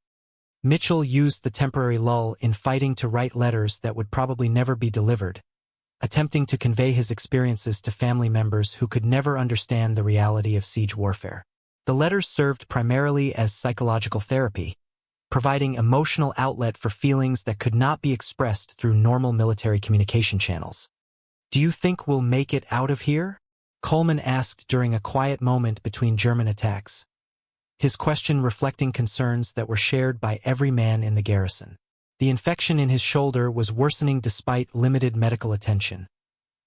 Mitchell used the temporary lull in fighting to write letters that would probably never be delivered, attempting to convey his experiences to family members who could never understand the reality of siege warfare. The letters served primarily as psychological therapy, providing emotional outlet for feelings that could not be expressed through normal military communication channels. "Do you think we'll make it out of here?" Coleman asked during a quiet moment between German attacks, his question reflecting concerns that were shared by every man in the garrison. The infection in his shoulder was worsening despite limited medical attention,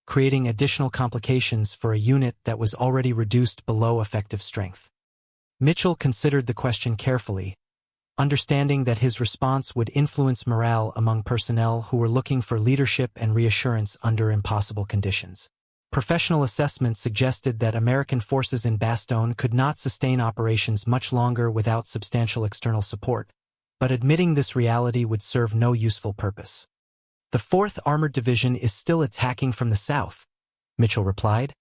creating additional complications for a unit that was already reduced below effective strength. Mitchell considered the question carefully, understanding that his response would influence morale among personnel who were looking for leadership and reassurance under impossible conditions. Professional assessment suggested that American forces in Bastogne could not sustain operations much longer without substantial external support, but admitting this reality would serve no useful purpose. "The 4th Armored Division is still attacking from the south," Mitchell replied,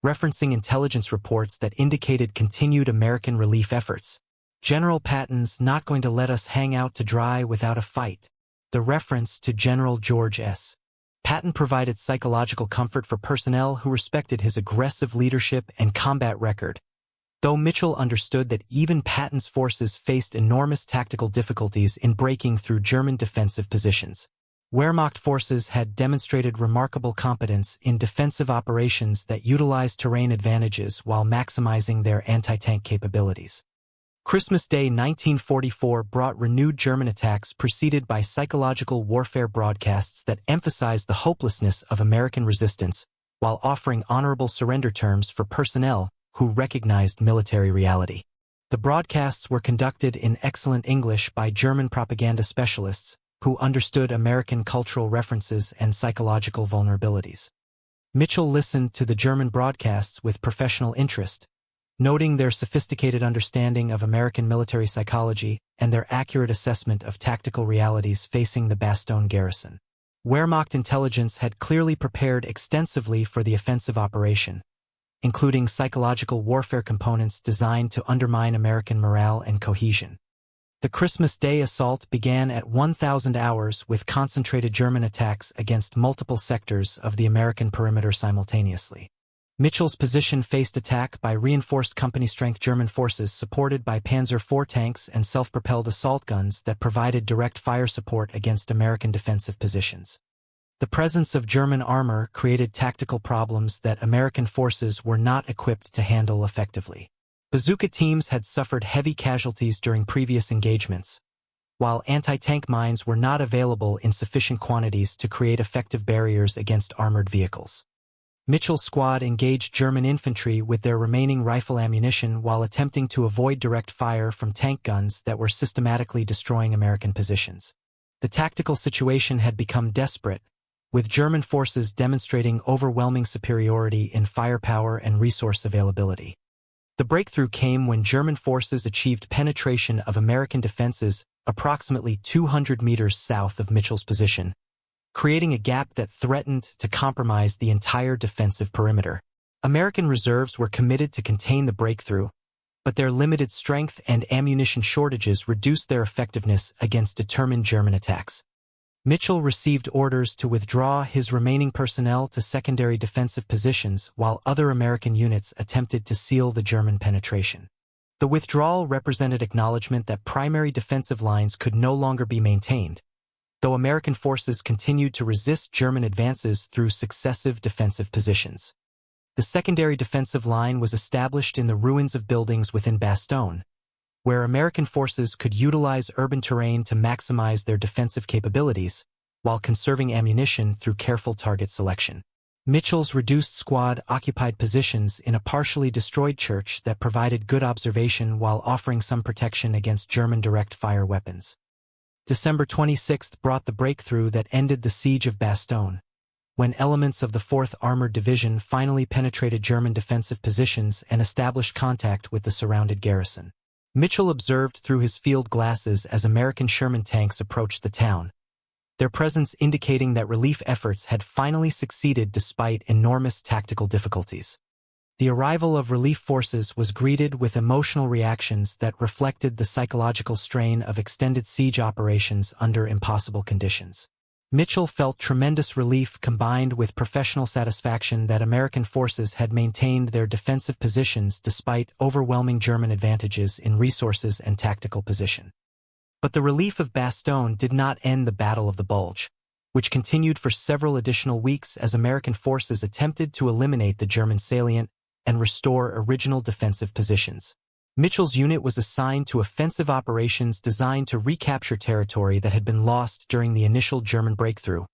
referencing intelligence reports that indicated continued American relief efforts. "General Patton's not going to let us hang out to dry without a fight." The reference to General George S. Patton provided psychological comfort for personnel who respected his aggressive leadership and combat record, though Mitchell understood that even Patton's forces faced enormous tactical difficulties in breaking through German defensive positions. Wehrmacht forces had demonstrated remarkable competence in defensive operations that utilized terrain advantages while maximizing their anti-tank capabilities. Christmas Day 1944 brought renewed German attacks preceded by psychological warfare broadcasts that emphasized the hopelessness of American resistance while offering honorable surrender terms for personnel who recognized military reality. The broadcasts were conducted in excellent English by German propaganda specialists who understood American cultural references and psychological vulnerabilities. Mitchell listened to the German broadcasts with professional interest, noting their sophisticated understanding of American military psychology and their accurate assessment of tactical realities facing the Bastogne garrison. Wehrmacht intelligence had clearly prepared extensively for the offensive operation, including psychological warfare components designed to undermine American morale and cohesion. The Christmas Day assault began at 1,000 hours with concentrated German attacks against multiple sectors of the American perimeter simultaneously. Mitchell's position faced attack by reinforced company-strength German forces supported by Panzer IV tanks and self-propelled assault guns that provided direct fire support against American defensive positions. The presence of German armor created tactical problems that American forces were not equipped to handle effectively. Bazooka teams had suffered heavy casualties during previous engagements, while anti-tank mines were not available in sufficient quantities to create effective barriers against armored vehicles. Mitchell's squad engaged German infantry with their remaining rifle ammunition while attempting to avoid direct fire from tank guns that were systematically destroying American positions. The tactical situation had become desperate, with German forces demonstrating overwhelming superiority in firepower and resource availability. The breakthrough came when German forces achieved penetration of American defenses approximately 200 meters south of Mitchell's position, creating a gap that threatened to compromise the entire defensive perimeter. American reserves were committed to contain the breakthrough, but their limited strength and ammunition shortages reduced their effectiveness against determined German attacks. Mitchell received orders to withdraw his remaining personnel to secondary defensive positions while other American units attempted to seal the German penetration. The withdrawal represented acknowledgement that primary defensive lines could no longer be maintained, though American forces continued to resist German advances through successive defensive positions. The secondary defensive line was established in the ruins of buildings within Bastogne, where American forces could utilize urban terrain to maximize their defensive capabilities while conserving ammunition through careful target selection. Mitchell's reduced squad occupied positions in a partially destroyed church that provided good observation while offering some protection against German direct fire weapons. December 26 brought the breakthrough that ended the siege of Bastogne, when elements of the 4th Armored Division finally penetrated German defensive positions and established contact with the surrounded garrison. Mitchell observed through his field glasses as American Sherman tanks approached the town, their presence indicating that relief efforts had finally succeeded despite enormous tactical difficulties. The arrival of relief forces was greeted with emotional reactions that reflected the psychological strain of extended siege operations under impossible conditions. Mitchell felt tremendous relief combined with professional satisfaction that American forces had maintained their defensive positions despite overwhelming German advantages in resources and tactical position. But the relief of Bastogne did not end the Battle of the Bulge, which continued for several additional weeks as American forces attempted to eliminate the German salient and restore original defensive positions. Mitchell's unit was assigned to offensive operations designed to recapture territory that had been lost during the initial German breakthrough,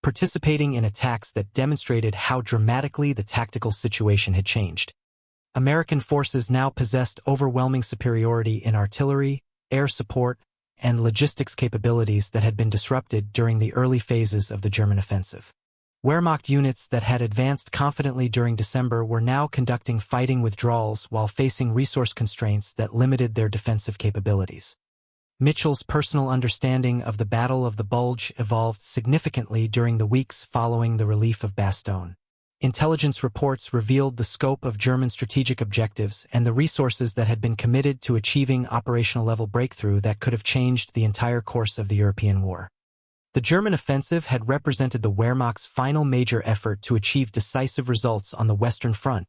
participating in attacks that demonstrated how dramatically the tactical situation had changed. American forces now possessed overwhelming superiority in artillery, air support, and logistics capabilities that had been disrupted during the early phases of the German offensive. Wehrmacht units that had advanced confidently during December were now conducting fighting withdrawals while facing resource constraints that limited their defensive capabilities. Mitchell's personal understanding of the Battle of the Bulge evolved significantly during the weeks following the relief of Bastogne. Intelligence reports revealed the scope of German strategic objectives and the resources that had been committed to achieving operational-level breakthrough that could have changed the entire course of the European war. The German offensive had represented the Wehrmacht's final major effort to achieve decisive results on the Western Front,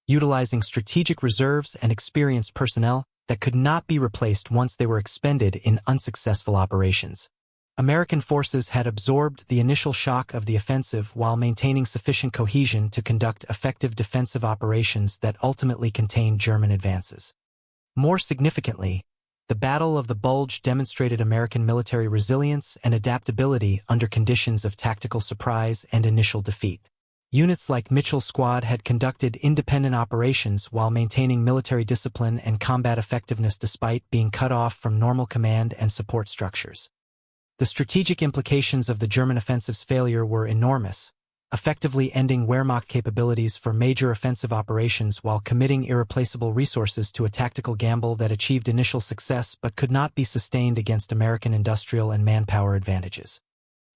utilizing strategic reserves and experienced personnel that could not be replaced once they were expended in unsuccessful operations. American forces had absorbed the initial shock of the offensive while maintaining sufficient cohesion to conduct effective defensive operations that ultimately contained German advances. More significantly, the Battle of the Bulge demonstrated American military resilience and adaptability under conditions of tactical surprise and initial defeat. Units like Mitchell's squad had conducted independent operations while maintaining military discipline and combat effectiveness despite being cut off from normal command and support structures. The strategic implications of the German offensive's failure were enormous, effectively ending Wehrmacht capabilities for major offensive operations while committing irreplaceable resources to a tactical gamble that achieved initial success but could not be sustained against American industrial and manpower advantages.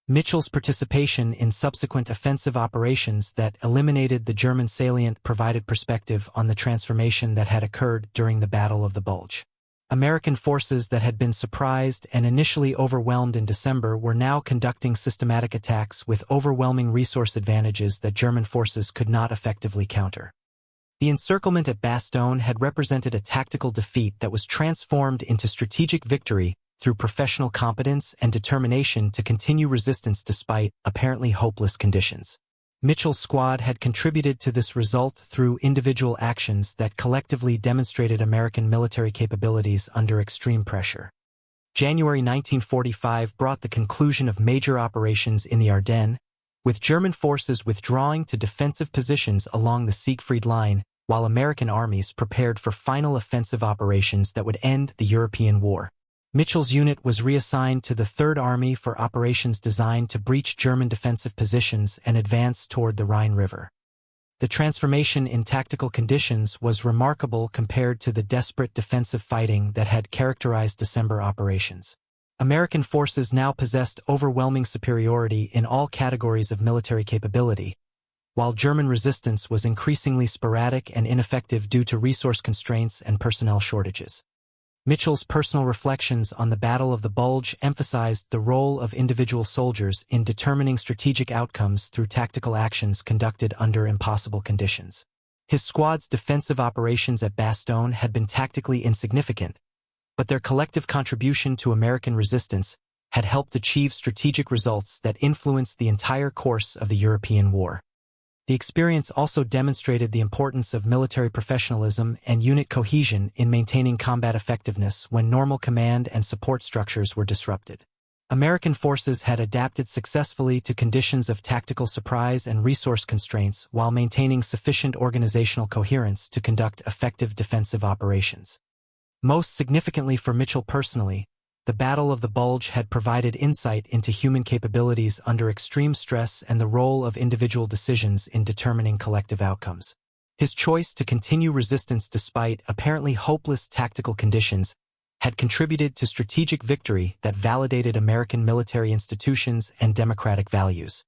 Mitchell's participation in subsequent offensive operations that eliminated the German salient provided perspective on the transformation that had occurred during the Battle of the Bulge. American forces that had been surprised and initially overwhelmed in December were now conducting systematic attacks with overwhelming resource advantages that German forces could not effectively counter. The encirclement at Bastogne had represented a tactical defeat that was transformed into strategic victory through professional competence and determination to continue resistance despite apparently hopeless conditions. Mitchell's squad had contributed to this result through individual actions that collectively demonstrated American military capabilities under extreme pressure. January 1945 brought the conclusion of major operations in the Ardennes, with German forces withdrawing to defensive positions along the Siegfried Line, while American armies prepared for final offensive operations that would end the European War. Mitchell's unit was reassigned to the Third Army for operations designed to breach German defensive positions and advance toward the Rhine River. The transformation in tactical conditions was remarkable compared to the desperate defensive fighting that had characterized December operations. American forces now possessed overwhelming superiority in all categories of military capability, while German resistance was increasingly sporadic and ineffective due to resource constraints and personnel shortages. Mitchell's personal reflections on the Battle of the Bulge emphasized the role of individual soldiers in determining strategic outcomes through tactical actions conducted under impossible conditions. His squad's defensive operations at Bastogne had been tactically insignificant, but their collective contribution to American resistance had helped achieve strategic results that influenced the entire course of the European War. The experience also demonstrated the importance of military professionalism and unit cohesion in maintaining combat effectiveness when normal command and support structures were disrupted. American forces had adapted successfully to conditions of tactical surprise and resource constraints while maintaining sufficient organizational coherence to conduct effective defensive operations. Most significantly for Mitchell personally, the Battle of the Bulge had provided insight into human capabilities under extreme stress and the role of individual decisions in determining collective outcomes. His choice to continue resistance despite apparently hopeless tactical conditions had contributed to strategic victory that validated American military institutions and democratic values.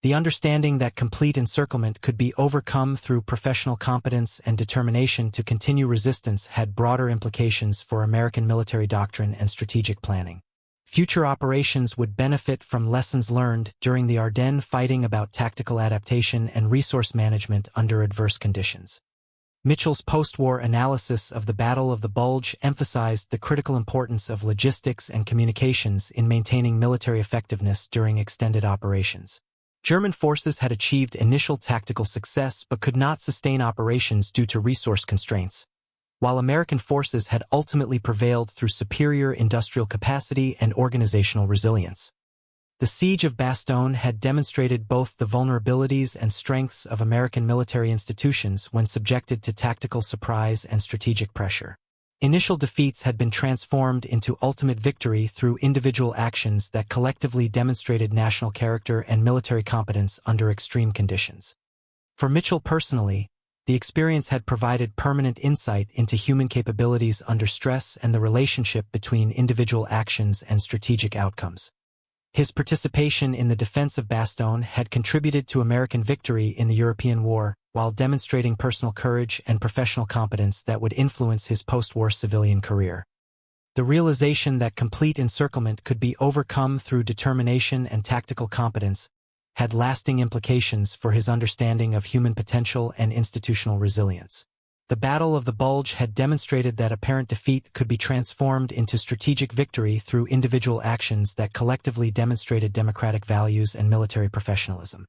The understanding that complete encirclement could be overcome through professional competence and determination to continue resistance had broader implications for American military doctrine and strategic planning. Future operations would benefit from lessons learned during the Ardennes fighting about tactical adaptation and resource management under adverse conditions. Mitchell's post-war analysis of the Battle of the Bulge emphasized the critical importance of logistics and communications in maintaining military effectiveness during extended operations. German forces had achieved initial tactical success but could not sustain operations due to resource constraints, while American forces had ultimately prevailed through superior industrial capacity and organizational resilience. The siege of Bastogne had demonstrated both the vulnerabilities and strengths of American military institutions when subjected to tactical surprise and strategic pressure. Initial defeats had been transformed into ultimate victory through individual actions that collectively demonstrated national character and military competence under extreme conditions. For Mitchell personally, the experience had provided permanent insight into human capabilities under stress and the relationship between individual actions and strategic outcomes. His participation in the defense of Bastogne had contributed to American victory in the European War, while demonstrating personal courage and professional competence that would influence his post-war civilian career. The realization that complete encirclement could be overcome through determination and tactical competence had lasting implications for his understanding of human potential and institutional resilience. The Battle of the Bulge had demonstrated that apparent defeat could be transformed into strategic victory through individual actions that collectively demonstrated democratic values and military professionalism.